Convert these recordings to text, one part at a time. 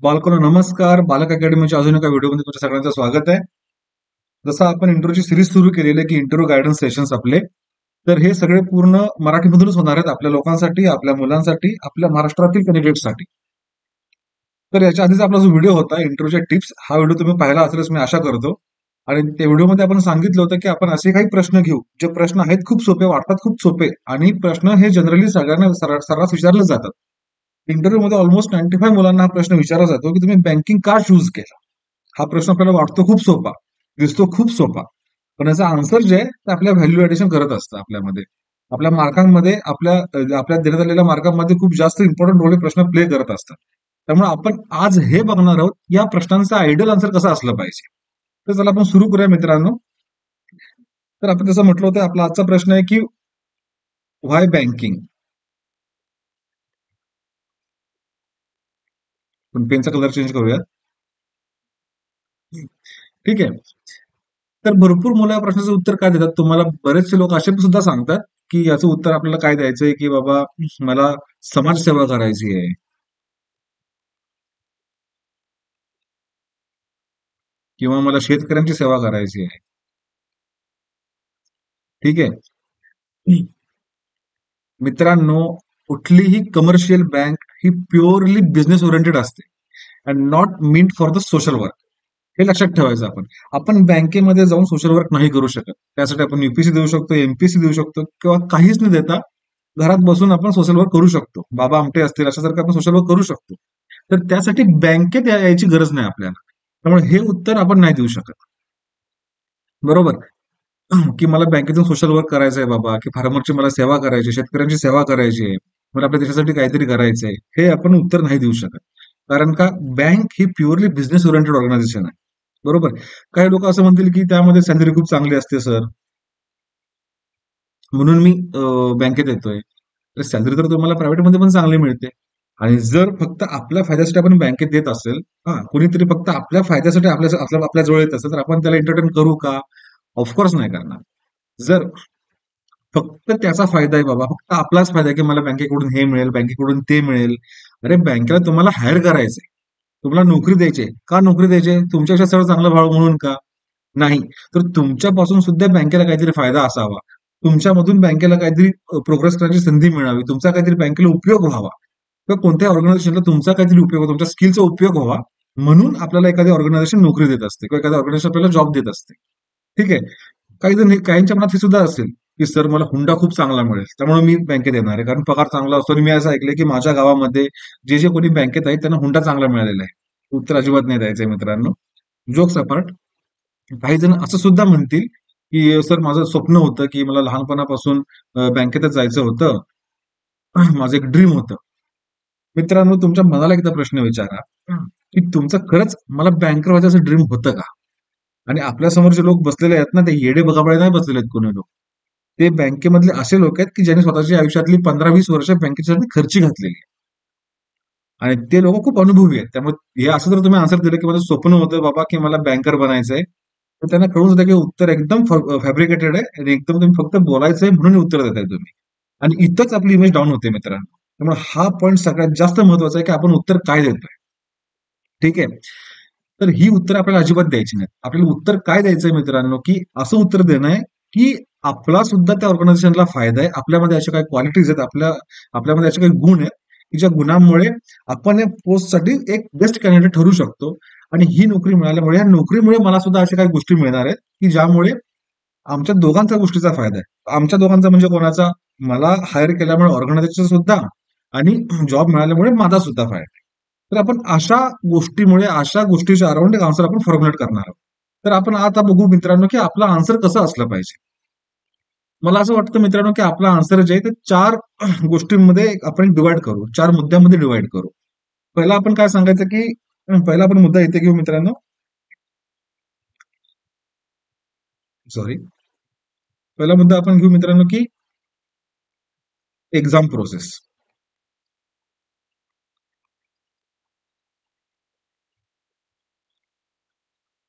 बालकांनो नमस्कार. बालक अकॅडमीच्या अजून एका व्हिडिओमध्ये तुमच्या सगळ्यांचं स्वागत आहे. जसं आपण इंटरव्ह्यूची सिरीज सुरू केलेली आहे की इंटरव्ह्यू गायडन्स सेशन्स आपले, तर हे सगळे पूर्ण मराठीमधूनच होणार आहेत आपल्या लोकांसाठी, आपल्या मुलांसाठी, आपल्या महाराष्ट्रातील कॅन्डिडेटसाठी. तर याच्या आधीचा आपला जो व्हिडिओ होता इंटरव्ह्यूच्या टिप्स, हा व्हिडिओ तुम्ही पाहिला असेलच मी आशा करतो. आणि त्या व्हिडिओमध्ये आपण सांगितलं होतं की आपण असे काही प्रश्न घेऊ जे प्रश्न आहेत खूप सोपे, वाटतात खूप सोपे, आणि प्रश्न हे जनरली सगळ्यांना सर्रास विचारले जातात. इंटरव्ह्यू मध्ये ऑलमोस्ट 95 मुलांना हा प्रश्न विचारला जातो की तुम्ही बँकिंग का चूज केला. हा प्रश्न आपल्याला वाटतो खूप सोपा, दिसतो खूप सोपा, पण याचा आन्सर जे आहे ते आपल्या व्हॅल्यू ऍडिशन करत असतं आपल्यामध्ये, आपल्या मार्कांमध्ये, आपल्या देण्यात आलेल्या मार्कांमध्ये खूप जास्त इम्पॉर्टंट रोल हे प्रश्न प्ले करत असतात. त्यामुळे आपण आज हे बघणार आहोत या प्रश्नांचा आयडियल आन्सर कसं असलं पाहिजे. तर चला आपण सुरू करूया मित्रांनो. तर आपण जसं म्हटलं होतं, आपला आजचा प्रश्न आहे की व्हाय बँकिंग. पण पेनचा कलर चेंज करूयात. ठीक आहे. तर भरपूर मुलं या प्रश्नाचं उत्तर काय देतात, तुम्हाला बरेचसे लोक असे सुद्धा सांगतात की याचं उत्तर आपल्याला काय द्यायचंय की बाबा मला समाजसेवा करायची आहे, किंवा मला शेतकऱ्यांची सेवा करायची आहे. ठीक आहे. मित्रांनो, कुठलीही कमर्शियल बँक ही प्युअरली बिझनेस ओरिएंटेड असते and not meant for the social work. हे लक्षात ठेवायचं. आपण बँकेमध्ये जाऊन सोशल वर्क नाही करू शकत. त्यासाठी आपण युपीएससी देऊ शकतो, एमपीएससी देऊ शकतो, किंवा काहीच न देता घरात बसून आपण सोशल वर्क करू शकतो. बाबा आमटे असतील अशासारखं आपण सोशल वर्क करू शकतो. तर त्यासाठी बँकेत यायची गरज नाही आपल्याला. त्यामुळे हे उत्तर आपण नाही देऊ शकत. बरोबर. की मला बँकेतून सोशल वर्क करायचं आहे बाबा, की फार्मरची मला सेवा करायची, शेतकऱ्यांची सेवा करायची आहे, मला आपल्या देशासाठी काहीतरी करायचंय, हे आपण उत्तर नाही देऊ शकत. कारण का, बँक ही प्युअरली बिझनेस ओरिएंटेड ऑर्गनायझेशन आहे. बरोबर. काही लोक असं म्हणतील की त्यामध्ये सॅलरी खूप चांगली असते सर, म्हणून मी बँकेत येतोय. तर सॅलरी तर तुम्हाला प्रायव्हेटमध्ये पण चांगली मिळते. आणि जर फक्त आपल्या फायद्यासाठी आपण बँकेत येत असेल, हा कुणीतरी फक्त आपल्या फायद्यासाठी आपल्या जवळ येत असेल, तर आपण त्याला एंटरटेन करू का? ऑफकोर्स नाही करणार. जर फक्त त्याचा फायदा आहे बाबा, फक्त आपलाच फायदा आहे की मला बँकेकडून हे मिळेल, बँकेकडून ते मिळेल. अरे बँकेला तुम्हाला हायर करायचंय, तुम्हाला नोकरी द्यायची. का नोकरी द्यायची? तुमच्यापेक्षा सर्व चांगलं भाव म्हणून का? नाही. तर तुमच्यापासून सुद्धा बँकेला काहीतरी फायदा असावा, तुमच्यामधून बँकेला काहीतरी प्रोग्रेस करण्याची संधी मिळावी, तुमचा काहीतरी बँकेला उपयोग व्हावा, किंवा कोणत्याही ऑर्गनायझेशनला तुमचा काहीतरी उपयोग, तुमच्या स्किलचा उपयोग व्हावा, म्हणून आपल्याला एखादी ऑर्गनायझेशन नोकरी देत असते, किंवा एखादी ऑर्गनायझेशन आपल्याला जॉब देत असते. ठीक आहे. काही जण काहींच्या मनात हे सुद्धा असेल की सर मला हुंडा खूप चांगला मिळेल, त्यामुळे मी बँकेत येणार आहे, कारण पगार चांगला असतो. आणि मी असं ऐकलंय की माझ्या गावामध्ये जे जे कोणी बँकेत आहेत त्यांना हुंडा चांगला मिळालेला आहे. उत्तर अजिबात नाही द्यायचंय मित्रांनो. जोक्स अपार्ट, काही जण असं सुद्धा म्हणतील की सर माझं स्वप्न होतं की मला लहानपणापासून बँकेतच जायचं होतं, माझं एक ड्रीम होतं. मित्रांनो, तुमच्या मनाला एकदा प्रश्न विचारा की तुमचं खरंच मला बँकर व्हायचं असं ड्रीम होतं का? आणि आपल्या समोर जे लोक बसलेले आहेत ना, ते येडे बगाबळे नाही बसलेले आहेत कोणी लोक. ते बँकेमधले असे लोक आहेत की ज्यांनी स्वतःच्या आयुष्यातली 15-20 वर्ष बँकेसाठी खर्ची घातलेली आहे. आणि ते लोक खूप अनुभवी आहेत. त्यामुळे हे असं जर तुम्ही आन्सर दिलं की माझं स्वप्न होतं बाबा की मला बँकर बनायचंय, तर त्यांना कळून जातं की उत्तर एकदम फॅब्रिकेटेड आहे आणि एकदम तुम्ही फक्त बोलायचंय म्हणून हे उत्तर देताय तुम्ही. आणि इथंच आपली इमेज डाऊन होते मित्रांनो. त्यामुळे हा पॉईंट सगळ्यात जास्त महत्वाचा आहे की आपण उत्तर काय देतोय. ठीक आहे. तर ही उत्तर आपल्याला अजिबात द्यायची नाही. आपल्याला उत्तर काय द्यायचंय मित्रांनो, की असं उत्तर देणं आहे की आपला सुद्धा त्या ऑर्गनायझेशनला फायदा आहे. आपल्यामध्ये अशा काही क्वालिटीज आहेत, आपल्यामध्ये असे काही गुण आहेत की ज्या गुणांमुळे आपण या पोस्टसाठी एक बेस्ट कॅन्डिडेट ठरू शकतो. आणि ही नोकरी मिळाल्यामुळे, या नोकरीमुळे मला सुद्धा अशा काही गोष्टी मिळणार आहेत की ज्यामुळे आमच्या दोघांचा गोष्टीचा फायदा आहे. आमच्या दोघांचा म्हणजे कोणाचा? मला हायर केल्यामुळे ऑर्गनायझेशन सुद्धा, आणि जॉब मिळाल्यामुळे माझा सुद्धा फायदा आहे. तर आपण अशा गोष्टीमुळे, अशा गोष्टीच्या अराउंड एक आन्सर आपण फॉर्म्युलेट करणार आहोत. तर आपण आता बघू मित्रांनो की आपला आन्सर कसं असलं पाहिजे. मला असं वाटतं मित्रांनो की आपला आन्सर जे आहे ते 4 गोष्टींमध्ये आपण डिवाइड करू, 4 मुद्द्यामध्ये डिवाइड करू. पहिला आपण काय सांगायचं की पहिला आपण मुद्दा इथे घेऊ मित्रांनो. सॉरी. पहिला मुद्दा आपण घेऊ मित्रांनो की एक्झाम प्रोसेस.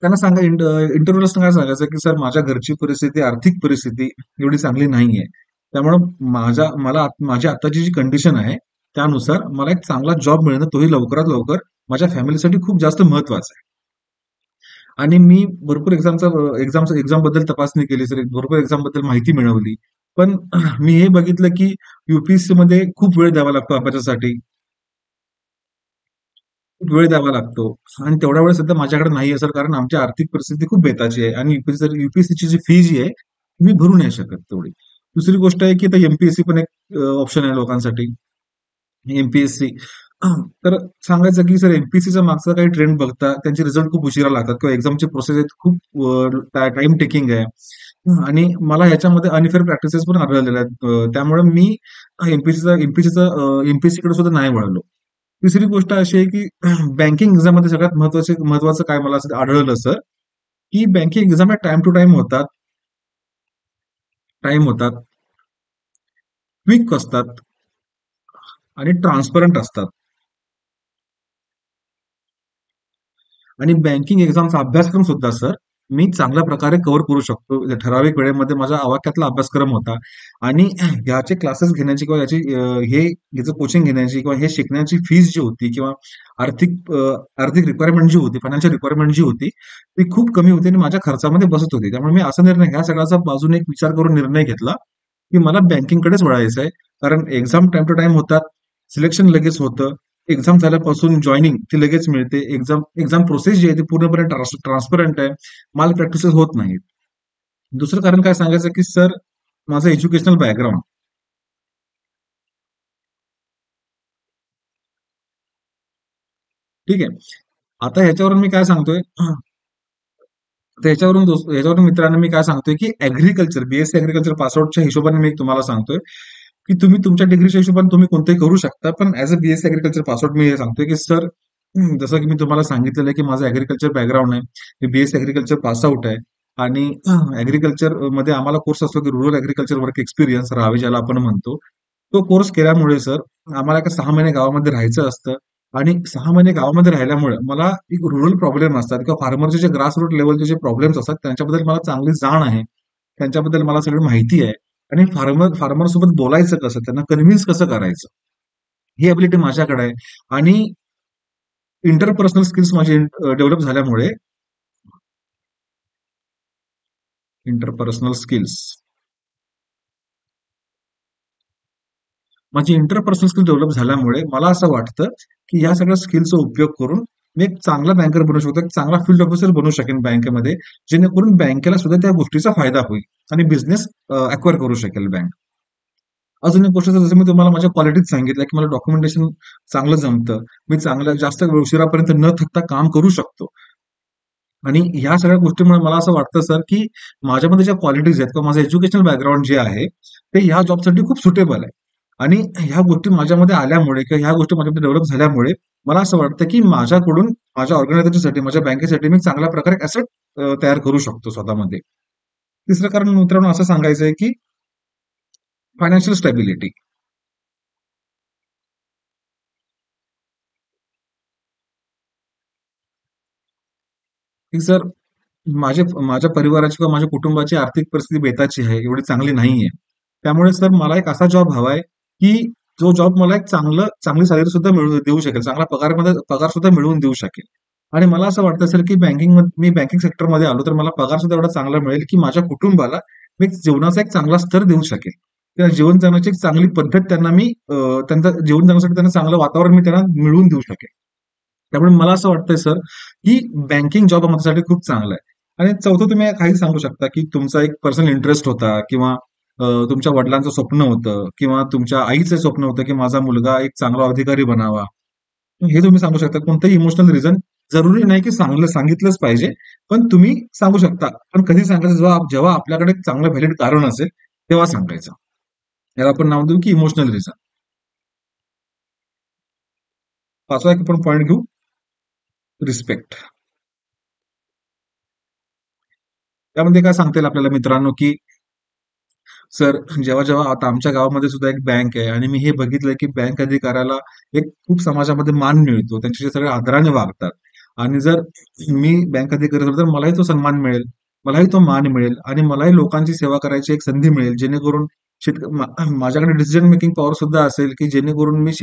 त्यांना सांगा, इंटरव्ह्यूला काय सांगायचं की सर माझ्या घरची परिस्थिती, आर्थिक परिस्थिती एवढी चांगली नाहीये. त्यामुळं माझी आत्ताची जी कंडिशन आहे त्यानुसार मला एक चांगला जॉब मिळणं, तोही लवकरात लवकर माझ्या फॅमिलीसाठी खूप जास्त महत्वाचं आहे. आणि मी भरपूर एक्झाम बद्दल तपासणी केली सर, भरपूर एक्झाम बद्दल माहिती मिळवली. पण मी हे बघितलं की UPSC मध्ये खूप वेळ द्यावा लागतो अभ्यासासाठी, खूप वेळ द्यावा लागतो आणि तेवढा वेळ सध्या माझ्याकडे नाही आहे सर, कारण आमची आर्थिक परिस्थिती खूप बेताची आहे आणि UPSCची जी फी जी आहे, मी भरू नाही शकत तेवढी. दुसरी गोष्ट आहे की आता MPSC पण एक ऑप्शन आहे लोकांसाठी. MPSC तर सांगायचं की सर MPSCचा मागचा काही ट्रेंड बघता त्यांचे रिझल्ट खूप उशिरा लागतात किंवा एक्झामची प्रोसेस आहे खूप टाइम टेकिंग आहे. आणि मला ह्याच्यामध्ये अनफेअर प्रॅक्टिसेस पण आढळलेल्या आहेत. त्यामुळे मी एमपीएससी कडे सुद्धा नाही वळलो. तिसरी गोष्ट अशी आहे की बँकिंग एक्झाम मध्ये सगळ्यात महत्वाचं काय मला असं आढळलं सर, की banking exam time to time होतात, क्विक असतात आणि ट्रान्सपरंट असतात. आणि बँकिंग एक्झामचा अभ्यासक्रम सुद्धा सर मी चांगल्या प्रकारे कव्हर करू शकतो. ठराविक वेळेमध्ये माझा आवाक्यातला अभ्यासक्रम होता आणि ह्याचे क्लासेस घेण्याची किंवा याचं कोचिंग घेण्याची किंवा हे शिकण्याची फीस जी होती किंवा आर्थिक रिक्वायरमेंट जी होती, फायनान्शियल रिक्वायरमेंट जी होती, ती खूप कमी होती आणि माझ्या खर्चामध्ये बसत होती. त्यामुळे मी असा निर्णय ह्या सगळ्याचा बाजूने एक विचार करून निर्णय घेतला, की मला बँकिंगकडेच वळायचं आहे. कारण एक्झाम टाइम टू टाइम होतात, सिलेक्शन लगेच होतं, एक्झाम झाल्यापासून जॉईनिंग ती लगेच मिळते. एक्झाम एक्झाम प्रोसेस जी आहे ती पूर्णपणे ट्रान्सपरंट आहे. माल प्रॅक्टिसेस होत नाहीत. दुसरं कारण काय सांगायचं की सर माझं एज्युकेशनल बॅकग्राऊंड ठीक आहे. आता ह्याच्यावरून मी काय सांगतोय, ह्याच्यावरून मित्रांनो मी काय सांगतोय की ऍग्रिकल्चर BSc ऍग्रिकल्चर पासआउटच्या हिशोबाने मी तुम्हाला सांगतोय की तुम्ही तुमच्या डिग्रीच्या हिशोबाने तुम्ही कोणतेही करू शकता. पण as a BSc agriculture pass out मी हे सांगतोय की सर जसं की मी तुम्हाला सांगितलेलं आहे की माझं ऍग्रिकल्चर बॅकग्राऊंड आहे. मी BSc ऍग्रिकल्चर पासआउट आहे आणि ऍग्रिकल्चर मध्ये आम्हाला कोर्स असतो की रुरल ऍग्रिकल्चर वर्क एक्सपिरियन्स राहावे ज्याला आपण म्हणतो. तो कोर्स केल्यामुळे सर आम्हाला एका 6 महिने गावामध्ये राहायचं असतं आणि 6 महिने गावामध्ये राहिल्यामुळे मला एक रुरल प्रॉब्लेम असतात किंवा फार्मरचे जे ग्रास रूट लेवलचे जे प्रॉब्लेम्स असतात त्यांच्याबद्दल मला चांगली जाण आहे. त्यांच्याबद्दल मला सगळी माहिती आहे आणि फार्मर सोबत बोलायचं कसं, त्यांना कन्व्हिन्स कसं करायचं, ही अबिलिटी माझ्याकडे आहे. आणि इंटरपर्सनल स्किल्स माझे डेव्हलप झाल्यामुळे इंटरपर्सनल स्किल्स माझी इंटरपर्सनल स्किल डेव्हलप झाल्यामुळे मला असं वाटतं की या सगळ्या स्किलचा उपयोग करून मी एक चांगला बँकर बनू शकतो, एक चांगला फील्ड ऑफिसर बनू शकेन बँकेमध्ये, जेणेकरून बँकेला सुद्धा त्या गोष्टीचा फायदा होईल आणि बिझनेस अक्वायर करू शकेल बँक. अजून एक गोष्ट जसं मी तुम्हाला माझ्या क्वालिटीज सांगितलं की मला डॉक्युमेंटेशन चांगलं जमतं, मी चांगलं जास्त उशिरापर्यंत न थकता काम करू शकतो. आणि ह्या सगळ्या गोष्टींमुळे मला असं वाटतं सर की माझ्यामध्ये ज्या क्वालिटीज आहेत किंवा माझं एज्युकेशनल बॅकग्राऊंड जे आहे ते ह्या जॉबसाठी खूप सुटेबल आहे. आणि ह्या गोष्टी माझ्यामध्ये आल्यामुळे किंवा ह्या गोष्टी माझ्यामध्ये डेव्हलप झाल्यामुळे मला असं वाटतं की माझ्याकडून माझ्या ऑर्गनायझेशनसाठी माझ्या बँकेसाठी मी चांगल्या प्रकारे ऍसेट तयार करू शकतो स्वतःमध्ये. तिसरं कारण मित्रांनो असं सांगायचं आहे की फायनान्शियल स्टॅबिलिटी. की सर माझ्या परिवाराची किंवा माझ्या कुटुंबाची आर्थिक परिस्थिती बेताची आहे, एवढी चांगली नाहीये. त्यामुळे सर मला एक असा जॉब हवाय, की जो जॉब मला एक चांगली सॅलरी सुद्धा देऊ शकेल. चांगला पगार सुद्धा मिळवून देऊ शकेल. आणि मला असं वाटतं सर, की मी बँकिंग सेक्टरमध्ये आलो तर मला पगार सुद्धा एवढा चांगला मिळेल, की माझ्या कुटुंबाला मी जीवनाचा एक चांगला स्तर देऊ शकेल. त्या जीवन जगण्याची एक चांगली पद्धत त्यांचं जीवन जगण्यासाठी त्यांना चांगलं वातावरण मी त्यांना मिळवून देऊ शकेल. त्यामुळे मला असं वाटतंय सर, की बँकिंग जॉब माझ्यासाठी खूप चांगला आहे. आणि चौथं तुम्ही काही सांगू शकता, की तुमचा एक पर्सनल इंटरेस्ट होता किंवा तुमच्या वडिलांचं स्वप्न होतं किंवा तुमच्या आईचं स्वप्न होतं, की माझा मुलगा एक चांगला अधिकारी बनावा. हे तुम्ही सांगू शकता. कोणतंही इमोशनल रिझन जरुरी नाही, की सांगितलंच पाहिजे. पण तुम्ही सांगू शकता. पण कधी सांगायचं जेव्हा आपल्याकडे एक चांगलं व्हॅलिड कारण असेल, तेव्हा सांगायचं. याला आपण नाव देऊ, की इमोशनल रिझन. पाचवा एक आपण पॉइंट घेऊ, रिस्पेक्ट. त्यामध्ये काय सांगता येईल आपल्याला मित्रांनो, की सर जेव्हा आता आमच्या गावामध्ये सुद्धा एक बँक आहे आणि मी हे बघितलंय की बँक अधिकाऱ्याला एक खूप समाजामध्ये मान मिळतो, त्यांच्याशी सगळे आदराने वागतात. आणि जर मी बँक अधिकारी झालो तर मलाही तो सन्मान मिळेल, मलाही तो मान मिळेल आणि मलाही लोकांची सेवा करायची एक संधी मिळेल, जेणेकरून माझ्याकडे डिसिजन मेकिंग पॉवर सुद्धा असेल, की जेणेकरून मी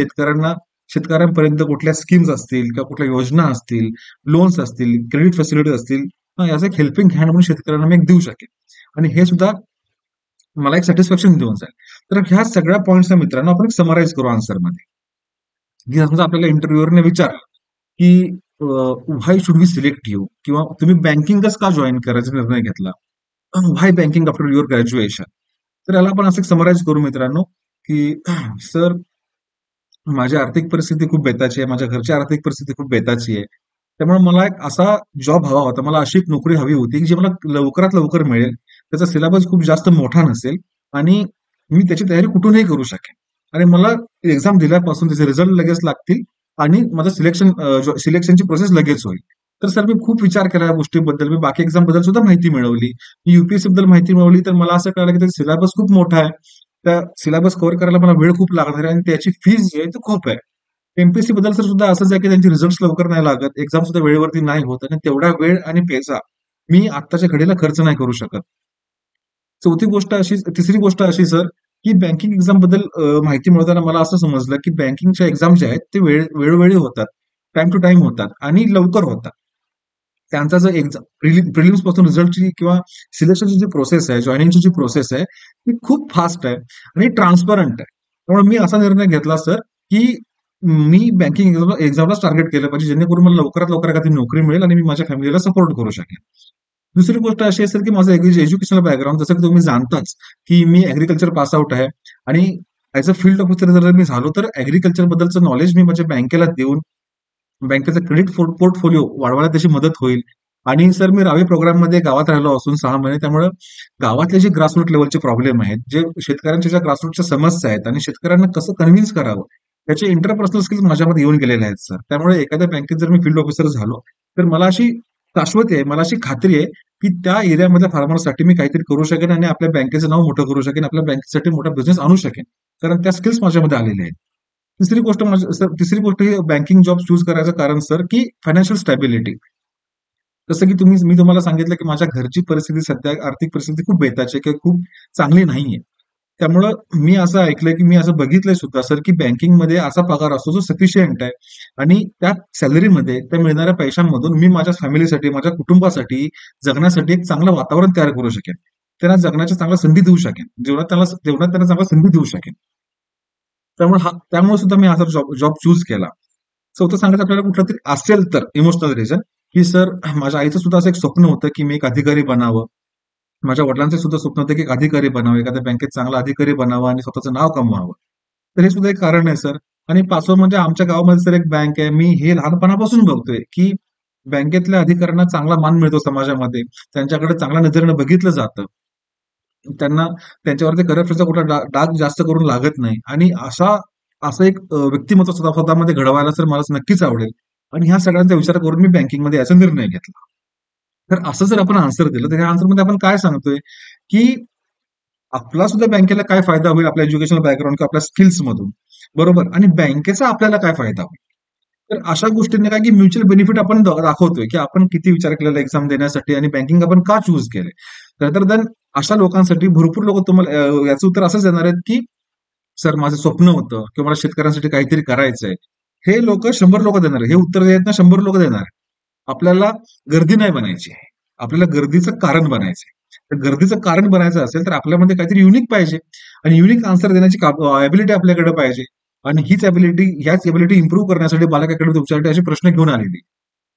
शेतकऱ्यांपर्यंत कुठल्या स्कीम्स असतील किंवा कुठल्या योजना असतील, लोन्स असतील, क्रेडिट फॅसिलिटीज असतील, याचं एक हेल्पिंग हँड म्हणून शेतकऱ्यांना मी एक देऊ शकेन. आणि हे सुद्धा मला एक सॅटिस्फॅक्शन देऊन जाईल. तर ह्या सगळ्या पॉईंट्सना मित्रांनो आपण समराईज करू आन्सरमध्ये. की समजा आपल्याला इंटरव्ह्यूअरने विचारलं, की व्हाय शुड वी सिलेक्ट यू? किंवा तुम्ही बँकिंगच का जॉइन करायचा निर्णय घेतला? व्हाय बँकिंग आफ्टर युअर ग्रॅज्युएशन? तर याला आपण असं समराईज करू मित्रांनो, की सर माझी आर्थिक परिस्थिती खूप बेताची आहे. माझ्या घरची आर्थिक परिस्थिती खूप बेताची आहे. त्यामुळे मला एक असा जॉब हवा होता. मला अशी एक नोकरी हवी होती, की जी मला लवकरात लवकर मिळेल. त्याचा सिलेबस खूप जास्त मोठा नसेल आणि मी त्याची तयारी कुठूनही करू शकेन. आणि मला एक्झाम दिल्यापासून त्याचे रिझल्ट लगेच लागतील आणि माझं सिलेक्शनची प्रोसेस लगेच होईल. तर सर मी खूप विचार केला या गोष्टीबद्दल. मी बाकी एक्झाम बद्दल सुद्धा माहिती मिळवली. युपीएससी बद्दल माहिती मिळवली तर मला असं कळलं की त्याचा सिलेबस खूप मोठा आहे. त्या सिलेबस कव्हर करायला मला वेळ खूप लागणार आहे आणि त्याची फीस जी आहे ती खूप आहे. एमपीएससी बद्दल सर सुद्धा असंच आहे की त्यांचे रिझल्ट लवकर नाही लागत, एक्झाम सुद्धा वेळेवरती नाही होत आणि तेवढा वेळ आणि पैसा मी आत्ताच्या घडीला खर्च नाही करू शकत. तिसरी गोष्ट अशी सर, की बँकिंग एक्झाम बद्दल माहिती मिळवताना मला असं समजलं की बँकिंगच्या एक्झाम ज्या आहेत ते वेळोवेळी होतात, टाइम टू टाइम होतात आणि लवकर होतात. त्यांचा जो एक्झाम प्रिलिम्स पासून रिझल्टची किंवा सिलेक्शनची जी प्रोसेस आहे, जॉईनिंगची जी प्रोसेस आहे, ती खूप फास्ट आहे आणि ट्रान्सपरंट आहे. त्यामुळे मी असा निर्णय घेतला सर, की मी बँकिंग एक्झामलाच टार्गेट केलं पाहिजे, जेणेकरून मला लवकरात लवकर एखादी नोकरी मिळेल आणि मी माझ्या फॅमिलीला सपोर्ट करू शकेन. दुसरी गोष्ट अशी असेल, की माझं एज्युकेशनल बॅकग्राऊंड जसं की तुम्ही जाणताच, की मी ॲग्रीकल्चर पास आउट आहे आणि ॲज अ फील्ड ऑफिसर जर मी झालो, तर ॲग्रीकल्चर बद्दलचं नॉलेज मी माझ्या बँकेला देऊन बँकेचा क्रेडिट पोर्टफोलिओ वाढवायला त्याची मदत होईल. आणि सर मी रावी प्रोग्राममध्ये गावात राहिलो असून 6 महिने, त्यामुळे गावातले जे ग्रासरूट लेवलचे प्रॉब्लेम आहेत, जे शेतकऱ्यांच्या ज्या ग्रासरूटच्या समस्या आहेत आणि शेतकऱ्यांना कसं कन्व्हिन्स करावं, त्याचे इंटरपर्सनल स्किल्स माझ्यामध्ये येऊन गेलेले आहेत सर. त्यामुळे एखाद्या बँकेत जर मी फील्ड ऑफिसर झालो, तर मला अशी शाश्वती आहे, मला अशी खात्री आहे, की त्या एरियामधल्या फार्मरसाठी मी काहीतरी करू शकेन आणि आपल्या बँकेचं नाव मोठं करू शकेन, आपल्या बँकेसाठी मोठा बिझनेस आणू शकेन. कारण त्या स्किल्स माझ्यामध्ये आलेल्या आहेत. तिसरी गोष्ट ही बँकिंग जॉब चूज करायचं कारण सर, की फायनान्शियल स्टॅबिलिटी. जसं की मी तुम्हाला सांगितलं, की माझ्या घरची परिस्थिती सध्या आर्थिक परिस्थिती खूप बेताची आहे किंवा खूप चांगली नाहीये. त्यामुळं मी असं ऐकलंय, की मी असं बघितलंय सुद्धा सर, की बँकिंगमध्ये असा पगार असतो जो सफिशियंट आहे आणि त्या सॅलरीमध्ये त्या मिळणाऱ्या पैशांमधून मी माझ्या फॅमिलीसाठी, माझ्या कुटुंबासाठी, जगण्यासाठी एक चांगलं वातावरण तयार करू शकेन. त्यांना जगण्याच्या चांगल्या संधी देऊ शकेन. जीवनात त्यांना चांगल्या संधी देऊ शकेन. त्यामुळे सुद्धा मी असा जॉब जॉब चूज केला. चौथं सांगायचं आपल्याला कुठलं तरी असेल तर इमोशनल रिझन, की सर माझ्या आईचं सुद्धा असं एक स्वप्न होतं, की मी एक अधिकारी बनावं. माझ्या वडिलांचं सुद्धा स्वप्न होतं, की एक अधिकारी बनावं, एखाद्या बँकेत चांगला अधिकारी बनावं आणि स्वतःचं नाव कमवावं. तर हे सुद्धा एक कारण आहे सर. आणि 5वं म्हणजे आमच्या गावामध्ये सर एक बँक आहे. मी हे लहानपणापासून बघतोय, की बँकेतल्या अधिकाऱ्यांना चांगला मान मिळतो समाजामध्ये. त्यांच्याकडे चांगल्या नजरेनं बघितलं जातं. त्यांना त्यांच्यावरती करप्शनचा कुठला डाग जास्त करून लागत नाही आणि असं एक व्यक्तिमत्व स्वतःमध्ये घडवायला सर मला नक्कीच आवडेल. आणि ह्या सगळ्यांचा विचार करून मी बँकिंगमध्ये याचा निर्णय घेतला. तर असं जर आपण आन्सर दिलं, तर ह्या आन्सरमध्ये आपण काय सांगतोय, की आपला सुद्धा बँकेला काय फायदा होईल आपल्या एज्युकेशनल बॅकग्राऊंड किंवा आपल्या स्किल्स मधून, बरोबर, आणि बँकेचा आपल्याला काय फायदा होईल. तर अशा गोष्टींनी काय की म्युच्युअल बेनिफिट आपण दाखवतोय, की आपण किती विचार केलेला एक्झाम देण्यासाठी आणि बँकिंग आपण का चूज केले. तर देन अशा लोकांसाठी भरपूर लोक तुम्हाला याचं उत्तर असंच देणार आहेत, की सर माझं स्वप्न होतं किंवा मला शेतकऱ्यांसाठी काहीतरी करायचंय. हे लोक 100 लोक देणार आहे. हे उत्तर देत ना 100 लोक देणार आहे. आपल्याला गर्दी नाही बनायची आहे. आपल्याला गर्दीचं कारण बनायचंय. तर गर्दीचं कारण बनायचं असेल तर आपल्यामध्ये काहीतरी युनिक पाहिजे आणि युनिक आन्सर देण्याची ॲबिलिटी आपल्याकडे पाहिजे. आणि ह्याच एबिलिटी इम्प्रूव्ह करण्यासाठी बालकाकडे तुमच्यासाठी असे प्रश्न घेऊन आलेली.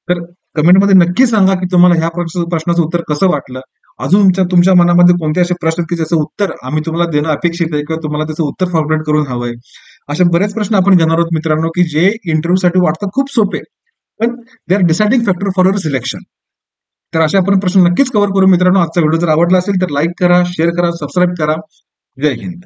तर कमेंटमध्ये नक्की सांगा, की तुम्हाला ह्या प्रश्नाचं उत्तर कसं वाटलं. अजून तुमच्या मनामध्ये कोणते असे प्रश्न आहेत, की ज्याचं उत्तर आम्ही तुम्हाला देणं अपेक्षित आहे किंवा तुम्हाला त्याचं उत्तर फॉर्म्युलेट करून हवंय. असे बरेच प्रश्न आपण घेणार आहोत मित्रांनो, की जे इंटरव्ह्यूसाठी वाटतात खूप सोपे, पण they are deciding factor for your selection. तर असे आपण प्रश्न नक्कीच कव्हर करू मित्रांनो. आजचा व्हिडिओ जर आवडला असेल तर लाईक करा, शेअर करा, सबस्क्राईब करा. जय हिंद.